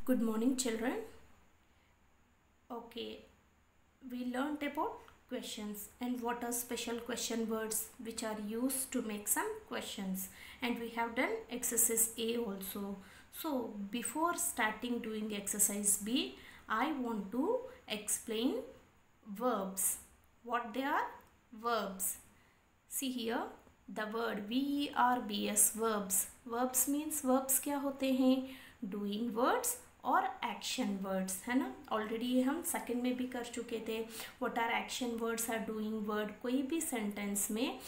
Good morning, children. Okay, we learned about questions and what are special question words which are used to make some questions, and we have done exercise A also. So before starting doing exercise B, I want to explain verbs. What they are? Verbs. See here the word verbs. Verbs means verbs क्या होते हैं? Doing words और action words, है ना. Already ये हम second में भी कर चुके थे. What are action words are doing word. कोई भी सेंटेंस में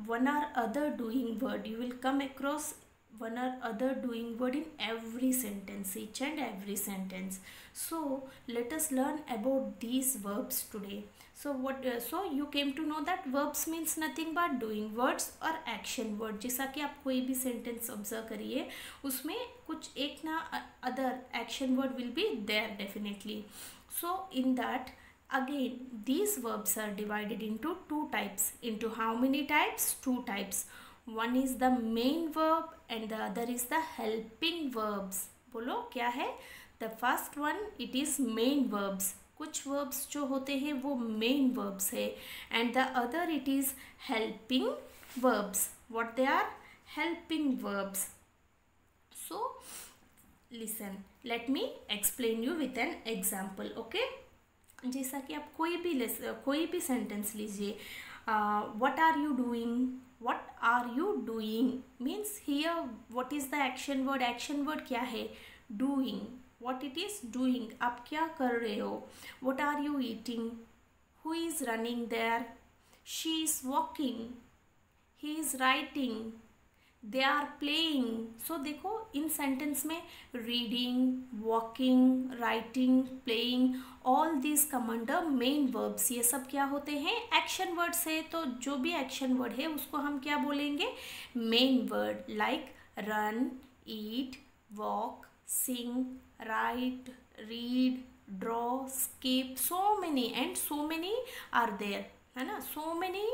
one or other doing word you will come across one or other doing word in every sentence, each and every sentence. So let us learn about these verbs today. So you came to know that verbs means nothing but doing words or action word. जैसा कि आप कोई भी sentence observe करिए उसमें कुछ एक ना other action word will be there definitely. So in that again these verbs are divided into two types. Into how many types? Two types. One is the main verb and the other is the helping verbs. बोलो क्या है? The first one it is main verbs. कुछ verbs जो होते हैं वो main verbs है, and the other it is helping verbs. What they are? Helping verbs. So listen, let me explain you with an example. Okay? जैसा कि आप कोई भी sentence लीजिए. What are you doing? What are you doing means here what is the action word? Action word क्या है? Doing. What it is? Doing. आप क्या कर रहे हो? What are you eating? Who is running there? She is walking. He is writing. They are playing. So देखो इन sentence में reading, walking, writing, playing, all these come under main verbs. ये सब क्या होते हैं? Action words है. तो जो भी action word है उसको हम क्या बोलेंगे? Main word. Like run, eat, walk, sing, write, read, draw, skip. So many are there. है ना. So many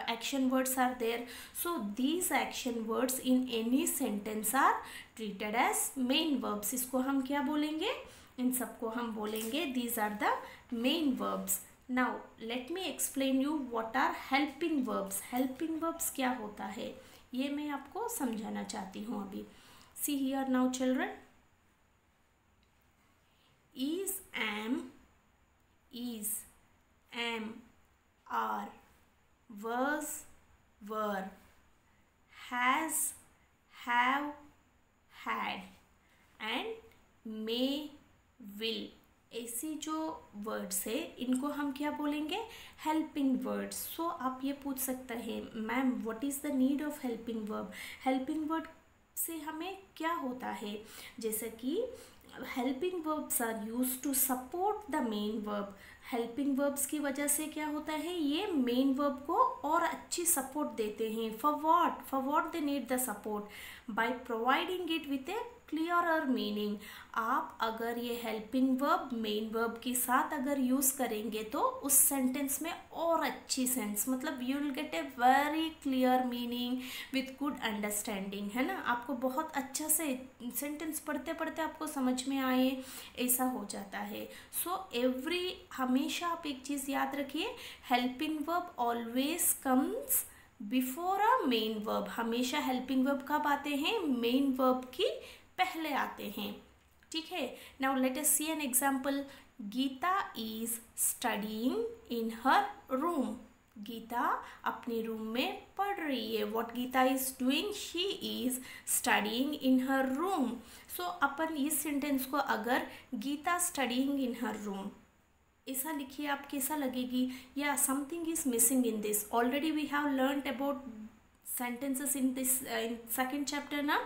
action words are there. So these action words in any sentence are treated as main verbs. इसको हम क्या बोलेंगे? इन सबको हम बोलेंगे these are the main verbs. Now let me explain you what are helping verbs. Helping verbs क्या होता है ये मैं आपको समझाना चाहती हूँ अभी. See here now children. Is, am, are, was, were, has, have, had and may, will. ऐसी जो वर्ड्स है इनको हम क्या बोलेंगे? Helping words. सो आप ये पूछ सकते हैं ma'am what is the need of helping verb. Helping word से हमें क्या होता है? जैसे कि helping verbs are use to support the main verb. Helping verbs की वजह से क्या होता है? ये मेन वर्ब को और अच्छी सपोर्ट देते हैं. For what they need the support? By providing it with A clearer meaning. आप अगर ये हेल्पिंग वर्ब मेन वर्ब के साथ अगर यूज़ करेंगे तो उस सेंटेंस में और अच्छी सेंस, मतलब you will get a very clear meaning with good understanding, है ना. आपको बहुत अच्छा से सेंटेंस पढ़ते पढ़ते आपको समझ में आए ऐसा हो जाता है. सो हमेशा आप एक चीज़ याद रखिए, helping verb always comes before a main verb. हमेशा हेल्पिंग वर्ब कब आते हैं? मेन वर्ब की पहले आते हैं. ठीक है. Now let us see an example. Geeta is studying in her room. Geeta अपने रूम में पढ़ रही है. What Geeta is doing? She is studying in her room. So अपन इस सेंटेंस को अगर Geeta studying in her room ऐसा लिखिए, आप कैसा लगेगी? या something is missing in this. Already we have learned about sentences in this in second chapter na.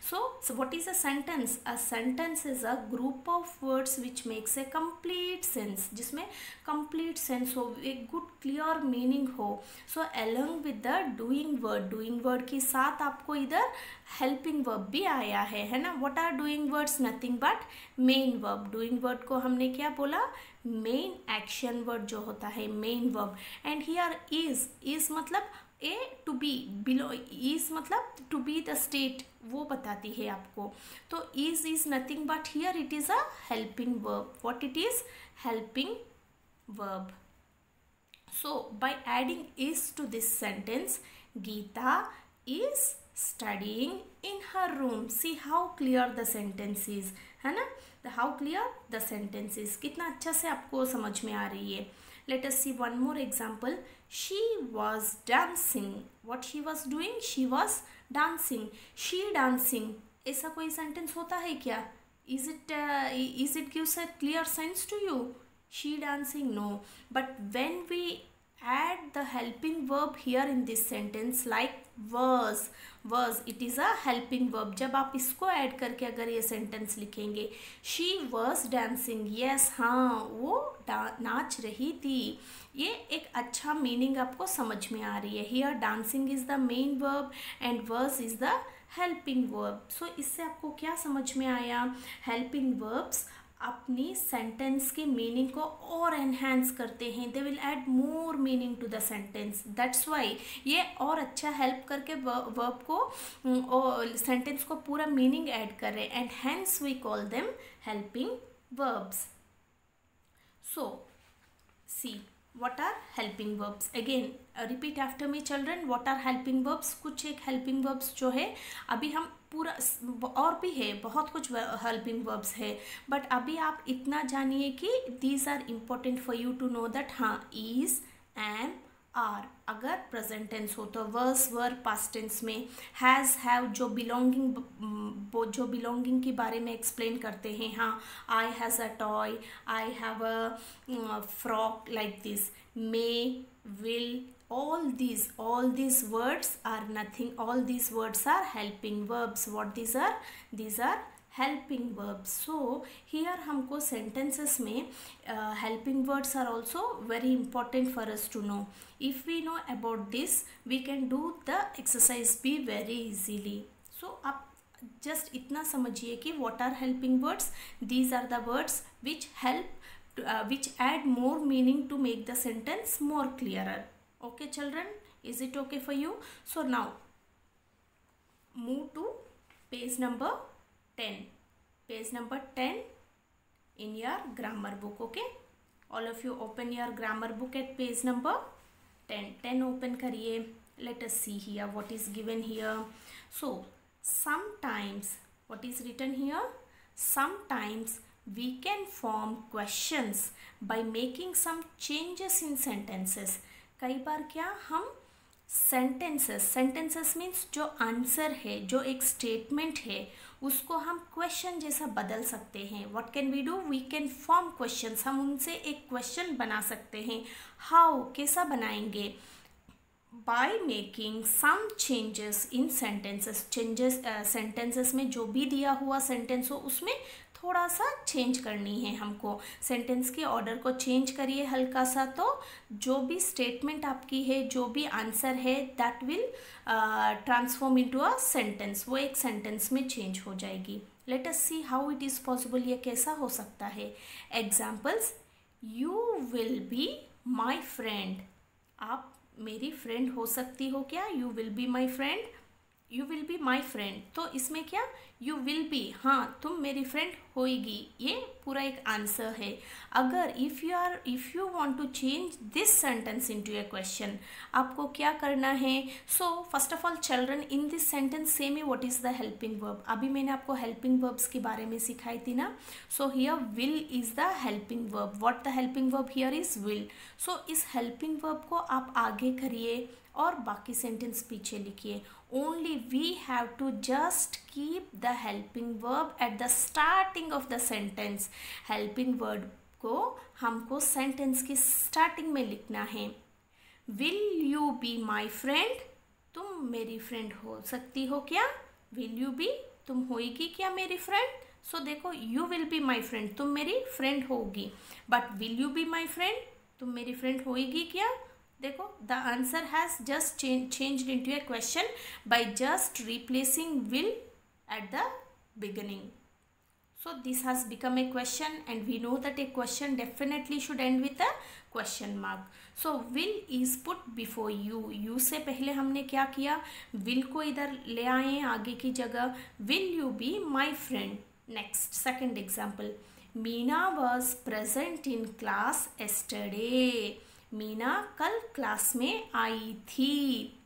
So what is a sentence? A sentence is a group of words which makes a complete sense. जिसमें complete sense हो, एक good clear meaning हो. So along with the doing word के साथ आपको इधर helping verb भी आया है ना. What are doing words? Nothing but main verb. doing word को हमने क्या बोला? main action word जो होता है main verb. And here is मतलब ए टू बी, बिलो इज मतलब टू बी द स्टेट वो बताती है आपको. तो is nothing but here it is a helping verb. What it is? Helping verb. So by adding is to this sentence, Geeta is studying in her room. See how clear the sentence is, है ना? How clear the sentence is. कितना अच्छा से आपको समझ में आ रही है. Let us see one more example. She was dancing. What she was doing? She was dancing. She dancing. ऐसा कोई sentence होता है क्या? Is it gives a clear sense to you? She dancing? No. But when we add the helping verb here in this sentence like was, it is a helping verb. जब आप इसको add करके अगर ये sentence लिखेंगे, she was dancing, yes, हाँ वो नाच रही थी, ये एक अच्छा मीनिंग आपको समझ में आ रही है. Here dancing is the main verb and was is the helping verb. So इससे आपको क्या समझ में आया? helping verbs अपनी सेंटेंस के मीनिंग को और एनहांस करते हैं. They will add more meaning to the sentence. That's why ये और अच्छा हेल्प करके वर्ब को और सेंटेंस को पूरा मीनिंग ऐड कर रहे हैं. And hence we call them helping verbs. So see what are helping verbs? Again repeat after me children. What are helping verbs? कुछ एक helping verbs जो है अभी हम पूरा, और भी है बहुत कुछ helping verbs है, बट अभी आप इतना जानिए कि these are important for you to know that हाँ is, am, are अगर प्रेजेंट टेंस हो तो वर्स वर पास्ट टेंस में, हैज़ हैव जो बिलोंगिंग के बारे में एक्सप्लेन करते हैं. हाँ I has a toy, I have a frock like this, may, will, all these words are nothing, all these words are helping verbs. What these are? These are helping verbs. So here हमको sentences में helping words are also very important for us to know. If we know about this, we can do the exercise be very easily. So आप just इतना समझिए कि what are helping words? These are the words which help which add more meaning to make the sentence more clearer. Okay children, is it okay for you? So now move to page number 10. Page number 10 in your grammar book. Okay, all of you open your grammar book at page number 10. 10 open kariye. Let us see here what is given here. So sometimes, what is written here? Sometimes we can form questions by making some changes in sentences. कई बार क्या हम sentences means जो answer है, जो एक statement है, उसको हम क्वेश्चन जैसा बदल सकते हैं. What can we do? We can form questions. हम उनसे एक क्वेश्चन बना सकते हैं. हाउ, कैसा बनाएंगे? By making some changes in sentences. Sentences में जो भी दिया हुआ सेंटेंस हो उसमें थोड़ा सा चेंज करनी है हमको. सेंटेंस के ऑर्डर को चेंज करिए हल्का सा, तो जो भी स्टेटमेंट आपकी है, जो भी आंसर है, that will transform into a sentence. वो एक सेंटेंस में चेंज हो जाएगी. Late us see how it is possible. ये कैसा हो सकता है? Examples. You will be my friend. आप मेरी फ्रेंड हो सकती हो क्या? You will be my friend. You will be my friend. तो इसमें क्या? यू विल बी, हाँ तुम मेरी फ्रेंड होएगी, ये पूरा एक आंसर है. अगर if you want to change this sentence into a question, आपको क्या करना है? So first of all children, in this sentence से में what is the helping verb. अभी मैंने आपको हेल्पिंग वर्ब्स के बारे में सिखाई थी ना. So here will is the helping verb. What the helping verb here is will. So इस हेल्पिंग वर्ब को आप आगे करिए और बाकी सेंटेंस पीछे लिखिए. Only we have to just keep the helping verb at the starting of the sentence. Helping verb को हमको सेंटेंस की स्टार्टिंग में लिखना है. Will you be my friend? तुम मेरी फ्रेंड हो सकती हो क्या? Will you be, तुम होएगी क्या मेरी फ्रेंड? सो देखो, you will be my friend, तुम मेरी फ्रेंड होगी. But will you be my friend? तुम मेरी फ्रेंड होएगी क्या? देखो, the answer has just changed into a question by just replacing will eight the beginning. So this has become a question, and we know that a question definitely should end with a question mark. So will is put before you. You से पहले हमने क्या किया, will को इधर ले आए आगे की जगह. Will you be my friend? Next, second example. Meena was present in class yesterday. Meena कल क्लास में आई थी.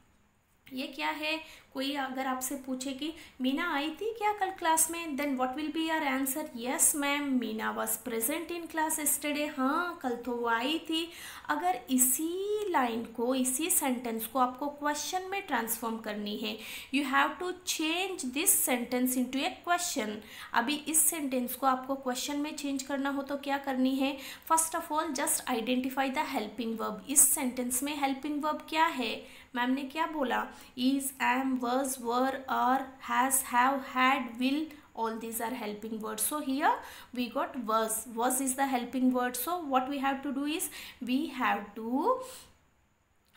ये क्या है, कोई अगर आपसे पूछे कि मीना आई थी क्या कल क्लास में, then what will be your answer? Yes ma'am, Meena was present in class yesterday. हाँ, कल तो वो आई थी. अगर इसी लाइन को, इसी सेंटेंस को आपको क्वेश्चन में ट्रांसफॉर्म करनी है, you have to change this sentence into a question. अभी इस सेंटेंस को आपको क्वेश्चन में चेंज करना हो तो क्या करनी है? First of all just identify the helping verb. इस सेंटेंस में हेल्पिंग वर्ब क्या है? मैम ने क्या बोला? Is, am, was, were, are, has, have, had, will, all these are helping words. So here we got was. Was is the helping word. So what we have to do is we have to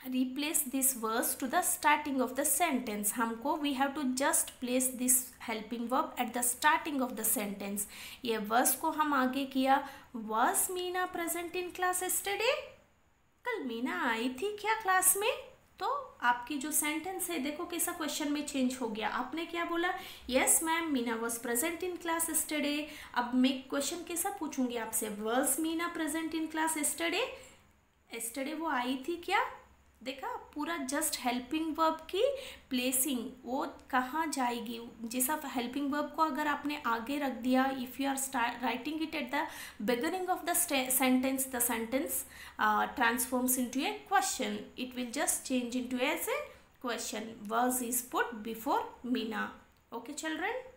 replace this was to the starting of the sentence. हमको we have to just place this helping verb at the starting of the sentence. ये was को हम आगे किया. Was Meena present in class yesterday? कल मीना आई थी क्या class में? तो आपकी जो सेंटेंस है देखो कैसा क्वेश्चन में चेंज हो गया. आपने क्या बोला? Yes ma'am, Meena was present in class yesterday. अब मैं क्वेश्चन कैसा पूछूंगी आपसे? Was Meena present in class yesterday? Yesterday वो आई थी क्या? देखा, पूरा जस्ट हेल्पिंग वर्ब की प्लेसिंग, वो कहाँ जाएगी. जैसा हेल्पिंग वर्ब को अगर आपने आगे रख दिया, if you are writing it at the beginning of the sentence, the sentence transforms into a question. It will just change into as a question. Was is put before Meena. Okay children.